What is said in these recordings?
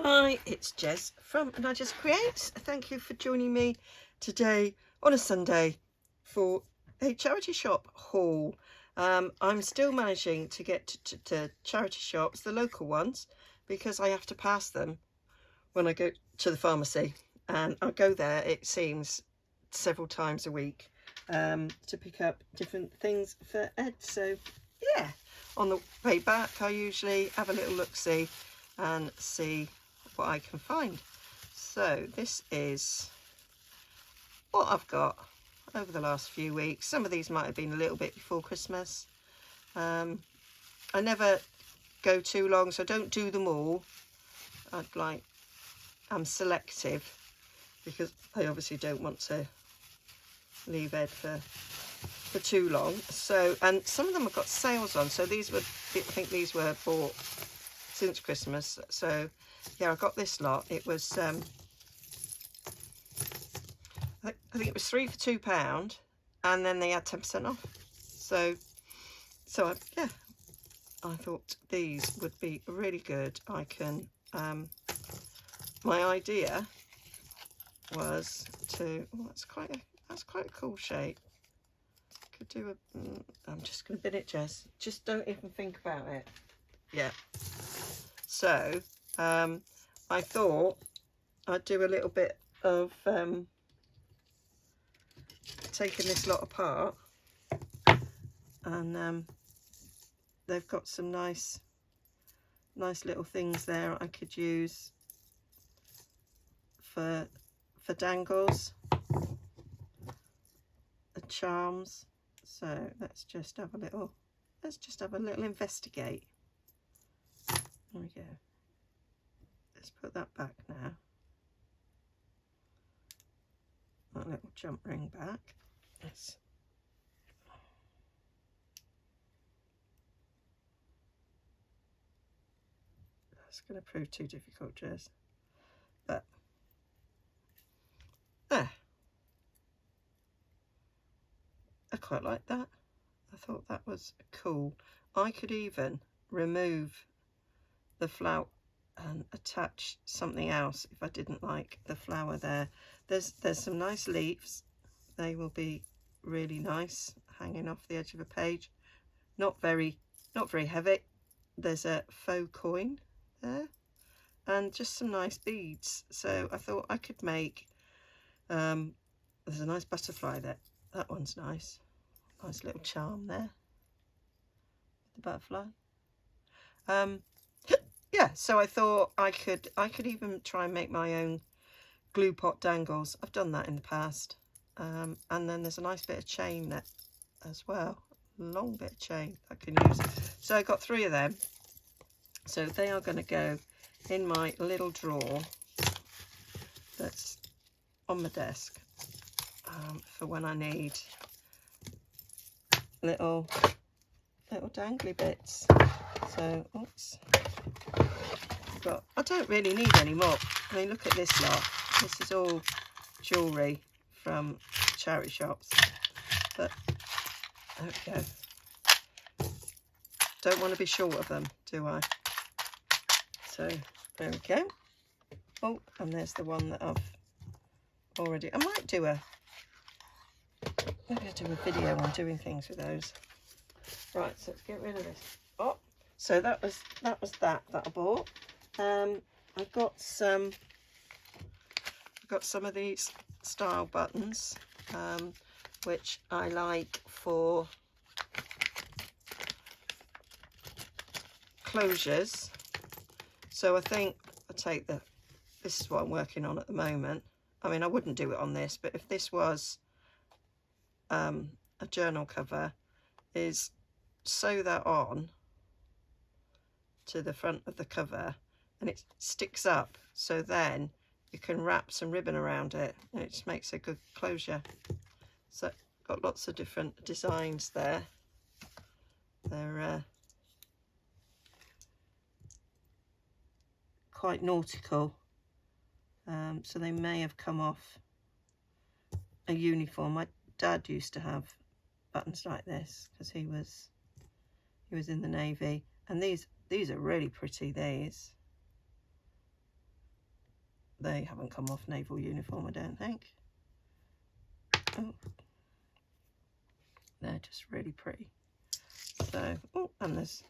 Hi, it's Jez from Nigezza Creates. Thank you for joining me today on a Sunday for a charity shop haul. I'm still managing to get to charity shops, the local ones, because I have to pass them when I go to the pharmacy, and I go there, it seems, several times a week to pick up different things for Ed. So yeah, on the way back I usually have a little look-see and see what I can find. So this is what I've got over the last few weeks. Some of these might have been a little bit before Christmas. I never go too long, so I don't do them all. I'm selective because I obviously don't want to leave Ed for too long. So, and some of them have got sales on, so these were, I think these were bought since Christmas. So yeah, I got this lot. It was I think it was 3 for £2, and then they had 10% off. So yeah, I thought these would be really good. I can my idea was to, oh, that's quite a cool shape. Could do a, I'm just going to bin it, Jess. Just don't even think about it. Yeah. So I thought I'd do a little bit of taking this lot apart, and they've got some nice little things there I could use for dangles and charms. So let's just have a little investigate. There we go. Let's put that back now. That little jump ring back. That's going to prove too difficult, Jez. But there. I quite like that. I thought that was cool. I could even remove the flower and attach something else if I didn't like the flower there. There's some nice leaves. They will be really nice hanging off the edge of a page. Not very heavy. There's a faux coin there and just some nice beads. So I thought I could make there's a nice butterfly there. That one's nice. Nice little charm there. The butterfly. Yeah, so I thought I could even try and make my own glue pot dangles. I've done that in the past. And then there's a nice bit of chain there as well. Long bit of chain I can use. So I got 3 of them. So they are going to go in my little drawer that's on my desk for when I need little dangly bits. So oops, but I don't really need any more. I mean, look at this lot. This is all jewellery from charity shops, but there we go. Don't want to be short of them, do I? So there we go. Oh, and there's the one that I've already, I might do maybe I'll do a video on doing things with those. Right, so let's get rid of this. Oh, so that was that I bought. I've got some of these style buttons, which I like for closures. So I think I'll take this is what I'm working on at the moment. I mean, I wouldn't do it on this, but if this was a journal cover, is sew that on to the front of the cover and it sticks up, so then you can wrap some ribbon around it and it just makes a good closure. So got lots of different designs there. They're quite nautical, so they may have come off a uniform. My dad used to have buttons like this because he was in the Navy, and these are really pretty. These they haven't come off naval uniform, I don't think. Oh, they're just really pretty. So, oh, and there's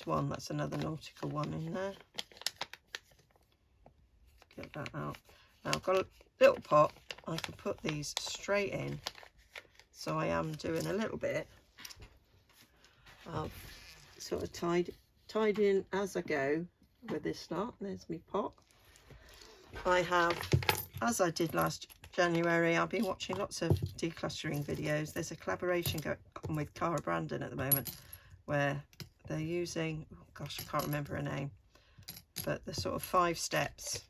one, that's another nautical one in there. Get that out. Now I've got a little pot, I can put these straight in. So I am doing a little bit of sort of tied in as I go with this lot. There's my pot. I have, as I did last January, I've been watching lots of decluttering videos. There's a collaboration going on with Cara Brandon at the moment where they're using, oh gosh, I can't remember her name, but the sort of 5 steps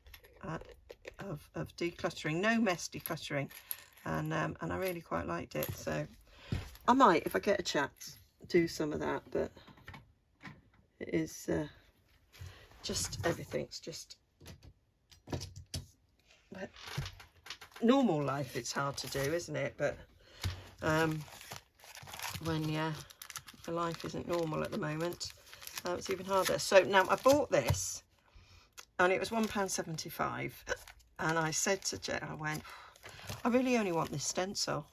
of decluttering, no mess decluttering, and I really quite liked it. So I might, if I get a chance, do some of that, but it is just, everything's just, but normal life, it's hard to do, isn't it? But when the life isn't normal at the moment, it's even harder. So now I bought this and it was £1.75, and I said to Jet, I went, I really only want this stencil.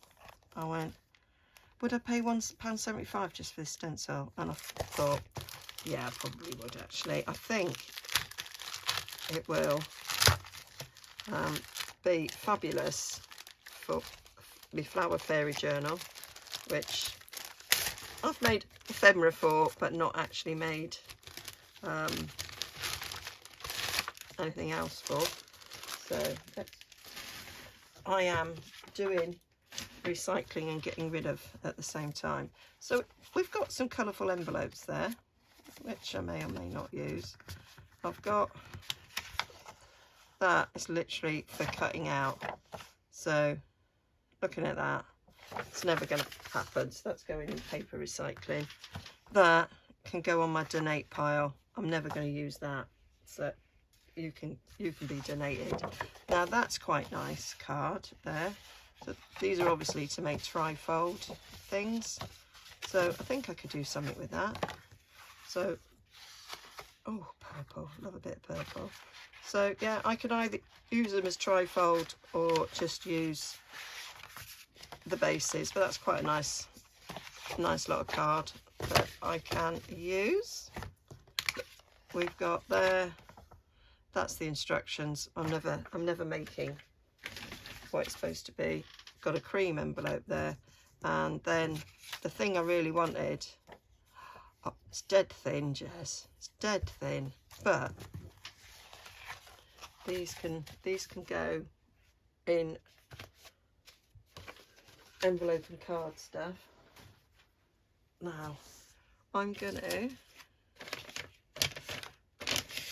I went, would I pay £1.75 just for this stencil? And I thought, yeah, I probably would actually. I think it will be fabulous for my Flower Fairy journal, which I've made ephemera for, but not actually made anything else for. So I am doing recycling and getting rid of at the same time. So we've got some colourful envelopes there, which I may or may not use. I've got that is literally for cutting out. So looking at that, it's never going to happen. So that's going in paper recycling. That can go on my donate pile. I'm never going to use that. So you can be donated. Now that's quite nice card there. So these are obviously to make tri-fold things. So I think I could do something with that. So, oh, purple, love a bit of purple. So yeah, I could either use them as tri-fold or just use the bases, but that's quite a nice little card that I can use. We've got there, that's the instructions. I'm never making what it's supposed to be. Got a cream envelope there, and then the thing I really wanted, oh, it's dead thin, Jess, it's dead thin, but these can go in envelope and card stuff. Now I'm gonna do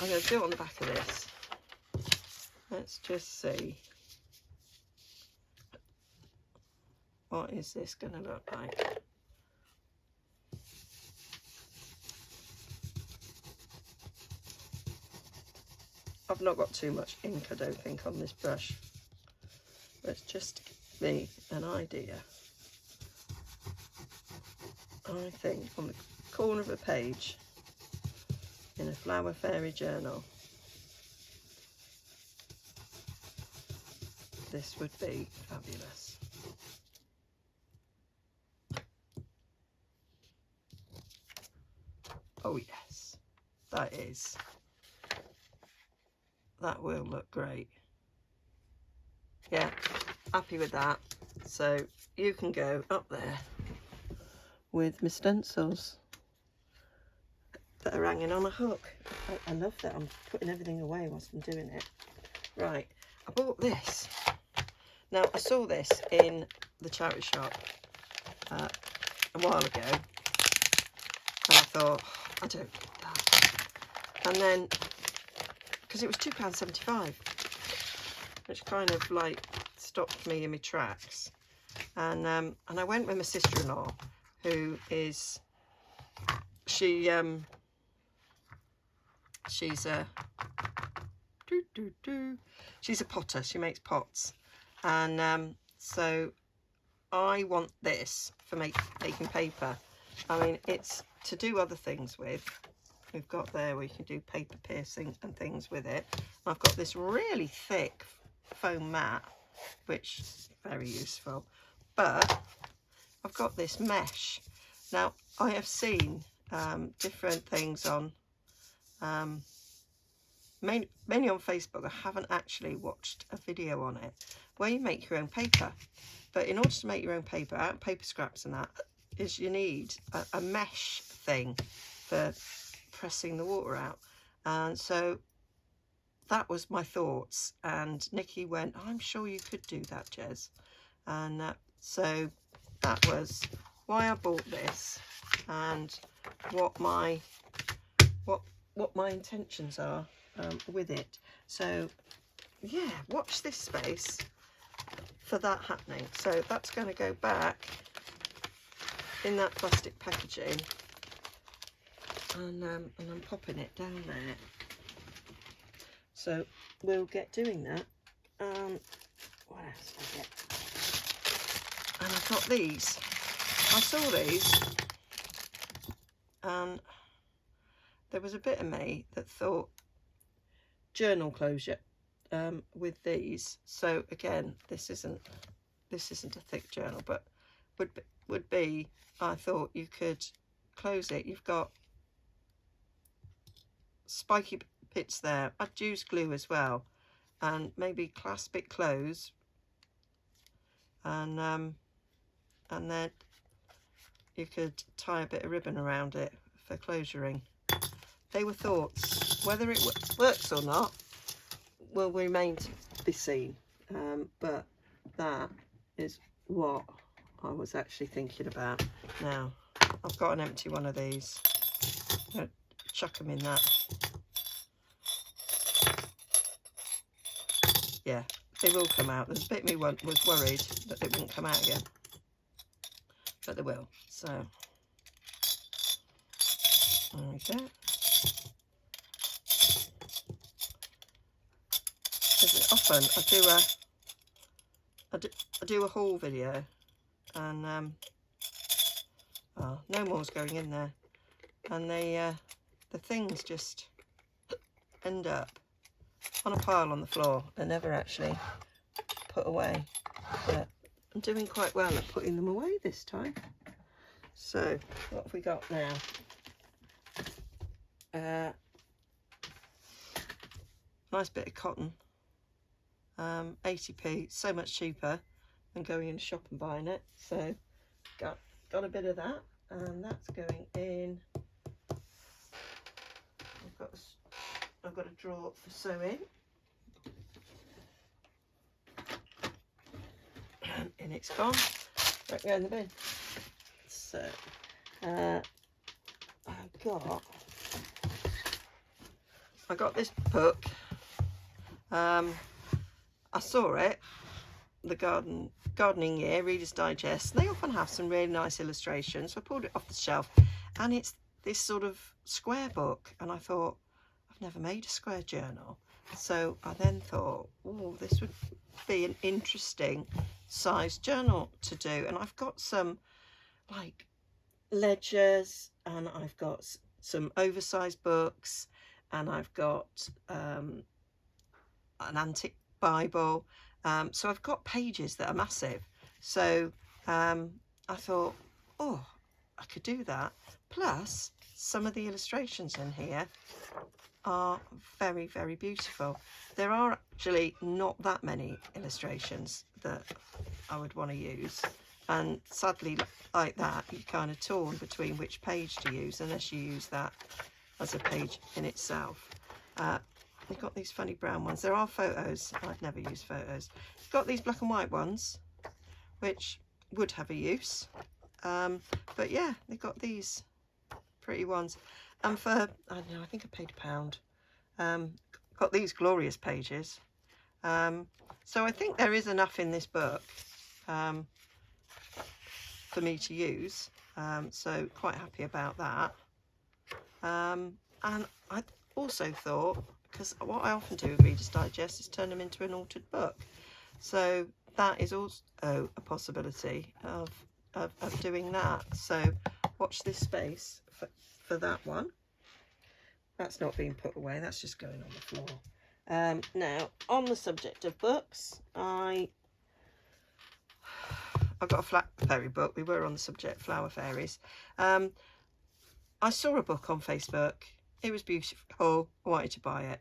it on the back of this. Let's just see, what is this gonna look like? I've not got too much ink, I don't think, on this brush. Let's just give me an idea. I think on the corner of a page in a Flower Fairy journal, this would be fabulous. Oh yes, that will look great. Yeah, happy with that. So you can go up there with my stencils that are hanging on a hook. I love that. I'm putting everything away whilst I'm doing it. Right, I bought this. Now I saw this in the charity shop a while ago, and I thought, I don't need that. And then, because it was £2.75, which kind of like stopped me in my tracks. And I went with my sister-in-law, who is, she's a potter. She makes pots, and so I want this for making paper. I mean, it's to do other things with, we've got there where you can do paper piercing and things with it. I've got this really thick foam mat, which is very useful, but I've got this mesh. Now, I have seen different things on, mainly on Facebook. I haven't actually watched a video on it, where you make your own paper. But in order to make your own paper, out of paper scraps and that, is you need a mesh thing for pressing the water out. And so that was my thoughts, and Nikki went, I'm sure you could do that, Jez. And so that was why I bought this, and what my intentions are with it. So yeah, watch this space for that happening. So that's going to go back in that plastic packaging, and I'm popping it down there. So we'll get doing that. What else did I get? And I've got these. I saw these, and there was a bit of me that thought journal closure with these. So again, this isn't a thick journal, but would be, I thought you could close it. You've got spiky bits there. I'd use glue as well, and maybe clasp it close, and then you could tie a bit of ribbon around it for closuring. They were thoughts. Whether it works or not will remain to be seen, but that is what I was actually thinking about. Now, I've got an empty one of these. I'm going to chuck them in that. Yeah, they will come out. There's a bit of me was worried that they wouldn't come out again, but they will. So there we go. Often I do a haul video, and oh, no more's going in there, and the things just end up on a pile on the floor. They're never actually put away, but I'm doing quite well at putting them away this time. So what have we got now? 'Nice bit of cotton, 80p, so much cheaper than going in the shop and buying it. So got a bit of that, and that's going in. I've got a drawer for sewing, and it's gone. Right, go in the bin. So I got this book. I saw it, the Gardening Year Reader's Digest. They often have some really nice illustrations. So I pulled it off the shelf, and it's this sort of square book, and I thought, I've never made a square journal. So I then thought, oh, this would be an interesting size journal to do. And I've got some like ledgers, and I've got some oversized books, and I've got an antique Bible. So I've got pages that are massive. So I thought, oh, I could do that. Plus, some of the illustrations in here are very, very beautiful. There are actually not that many illustrations that I would want to use, and sadly, like that, you're kind of torn between which page to use, unless you use that as a page in itself. They've got these funny brown ones. There are photos. I'd never use photos. You've got these black and white ones, which would have a use. But yeah, they've got these pretty ones. And for, I don't know, I think I paid £1. Got these glorious pages. So I think there is enough in this book for me to use. So quite happy about that. And I also thought, because what I often do with Reader's Digest is turn them into an altered book. So that is also a possibility of doing that. So watch this space for that one. that's not being put away, that's just going on the floor. Now, on the subject of books, I've got a Flower Fairy book. We were on the subject, Flower Fairies. I saw a book on Facebook. It was beautiful. I wanted to buy it.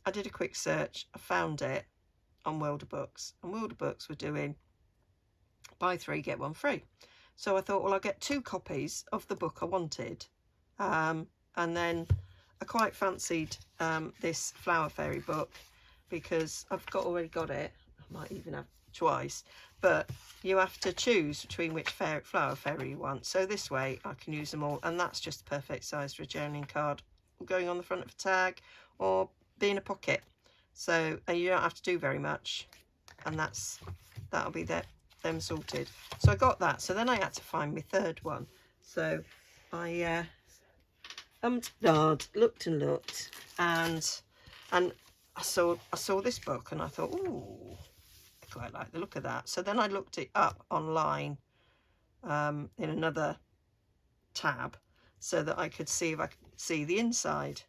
I did a quick search. I found it on World of Books. And World of Books were doing buy 3, get 1 free. So I thought, well, I'll get 2 copies of the book I wanted. And then I quite fancied this Flower Fairy book because I've already got it. I might even have twice. But you have to choose between which Flower Fairy you want. So this way I can use them all. And that's just the perfect size for a journaling card going on the front of a tag or being a pocket. So you don't have to do very much. And that'll be them sorted. So I got that. So then I had to find my third one. So I looked and looked, and I saw this book, and I thought, ooh, I quite like the look of that. So then I looked it up online in another tab, so that I could see if I could see the inside,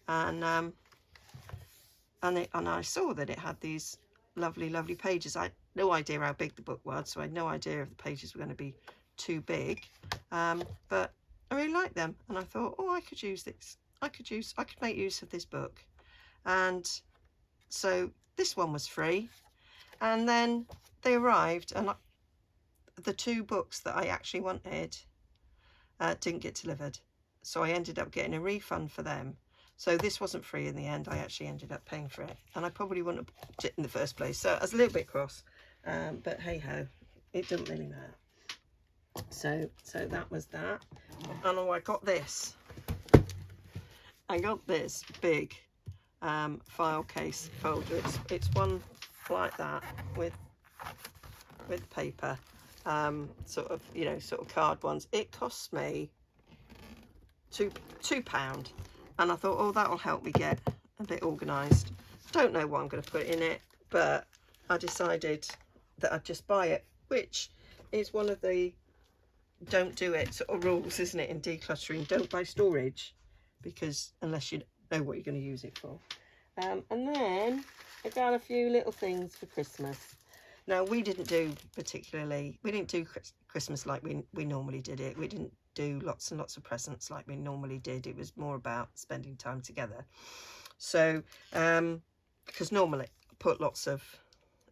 and I saw that it had these lovely pages. I had no idea how big the book was, so I had no idea if the pages were going to be too big, but I really liked them, and I thought, oh, I could use this. I could make use of this book. And so this one was free, and then they arrived, and the 2 books that I actually wanted didn't get delivered, so I ended up getting a refund for them. So this wasn't free in the end. I actually ended up paying for it, and I probably wouldn't have bought it in the first place, so I was a little bit cross, but hey ho, it doesn't really matter. So that was that. And I got this. I got this big file case folder. It's one like that with paper, sort of card ones. It cost me £2, and I thought, oh, that'll help me get a bit organised. Don't know what I'm going to put in it, but I decided that I'd just buy it, which is one of the don't do it sort of rules, isn't it, in decluttering? Don't buy storage, because unless you know what you're going to use it for. And then I got a few little things for Christmas. Now, we didn't do Christmas like we normally did it. We didn't do lots and lots of presents like we normally did. It was more about spending time together. So because normally I put lots of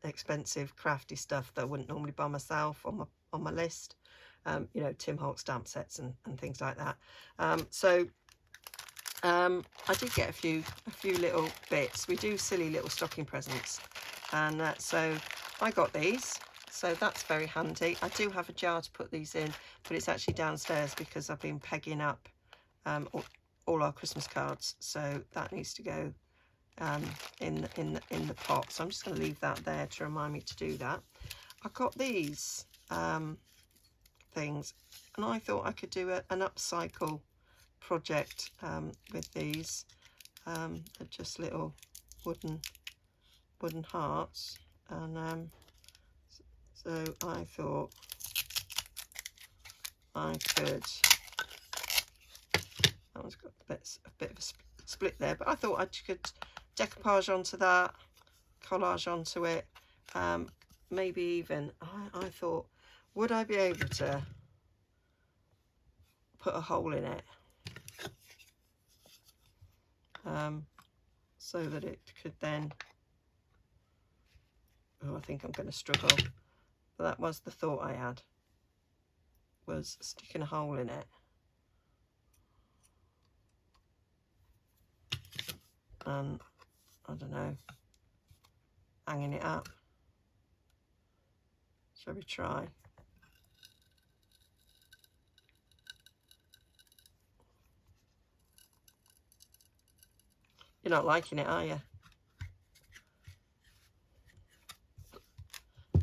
expensive crafty stuff that I wouldn't normally buy myself on my list. Tim Holtz stamp sets and things like that. So I did get a few little bits. We do silly little stocking presents, and so I got these. So that's very handy. I do have a jar to put these in, but it's actually downstairs because I've been pegging up all our Christmas cards. So that needs to go in the pot. So I'm just going to leave that there to remind me to do that. I got these things, and I thought I could do an upcycle project with these. They're just little wooden hearts, and so I thought I could. That one's got a bit of a split there, but I thought I could decoupage onto that, collage onto it, maybe even I thought, would I be able to put a hole in it so that it could then, I think I'm going to struggle, but that was the thought I had, was sticking a hole in it and, I don't know, hanging it up. Shall we try? You're not liking it, are you?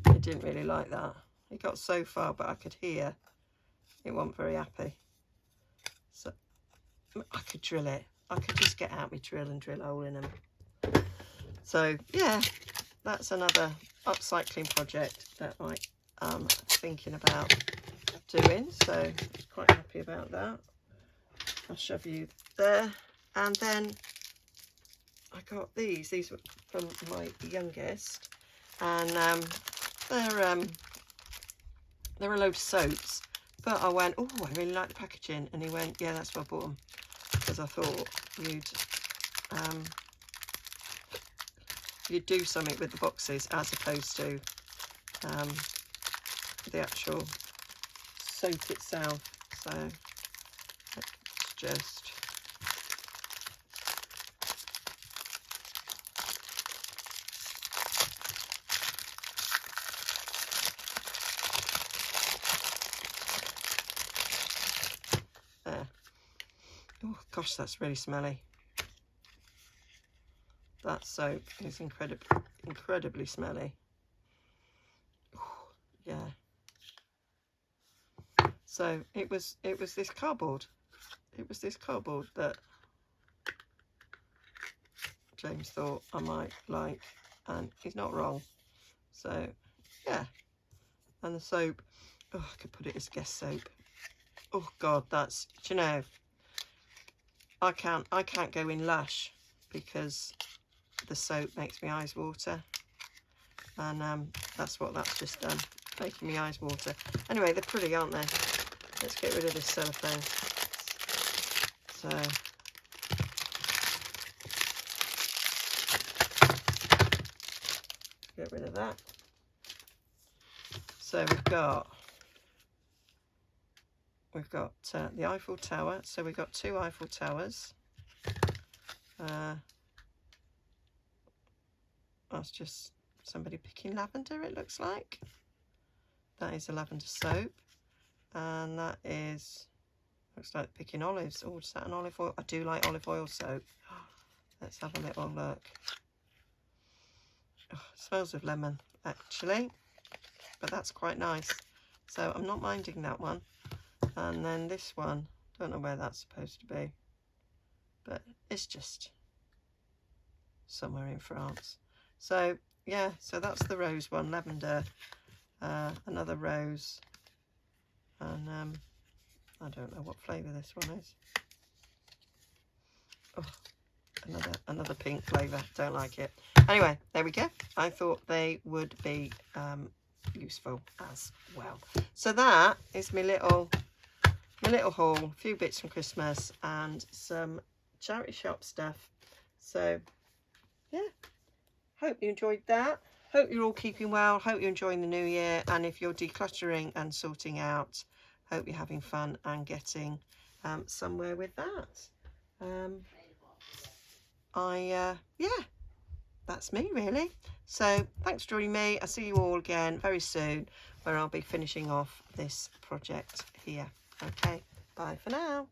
I didn't really like that. It got so far, but I could hear it wasn't very happy. So I could drill it. I could just get out my drill and drill a hole in them. So yeah, that's another upcycling project that I am thinking about doing. So quite happy about that. I'll shove you there. And then I got these were from my youngest, and they're a load of soaps, but I went, oh, I really like the packaging, and he went, yeah, that's why I bought them, because I thought you'd do something with the boxes as opposed to the actual soap itself. So let's just there. Oh gosh, that's really smelly. That soap is incredibly smelly. Ooh, yeah. So it was this cardboard. It was this cardboard that James thought I might like, and he's not wrong. So yeah. And the soap, oh, I could put it as guest soap. Oh God, that's, do you know, I can't go in Lush because the soap makes my eyes water, and that's what that's just done, making my eyes water. Anyway, they're pretty, aren't they? Let's get rid of this cellophane. So get rid of that. So we've got the Eiffel Tower. So we've got 2 Eiffel Towers. That's just somebody picking lavender, it looks like. That is a lavender soap. And that is, looks like picking olives. Oh, is that an olive oil? I do like olive oil soap. Let's have a little look. Oh, it smells of lemon, actually. But that's quite nice. So I'm not minding that one. And then this one, don't know where that's supposed to be, but it's just somewhere in France. So yeah, so that's the rose one, lavender, another rose, and I don't know what flavour this one is. Oh, another pink flavour, don't like it. Anyway, there we go. I thought they would be useful as well. So that is my little haul, a few bits from Christmas and some charity shop stuff. So yeah, hope you enjoyed that. Hope you're all keeping well. Hope you're enjoying the new year, and if you're decluttering and sorting out, hope you're having fun and getting somewhere with that. Yeah, that's me really. So thanks for joining me. I'll see you all again very soon, where I'll be finishing off this project here. Okay, bye for now.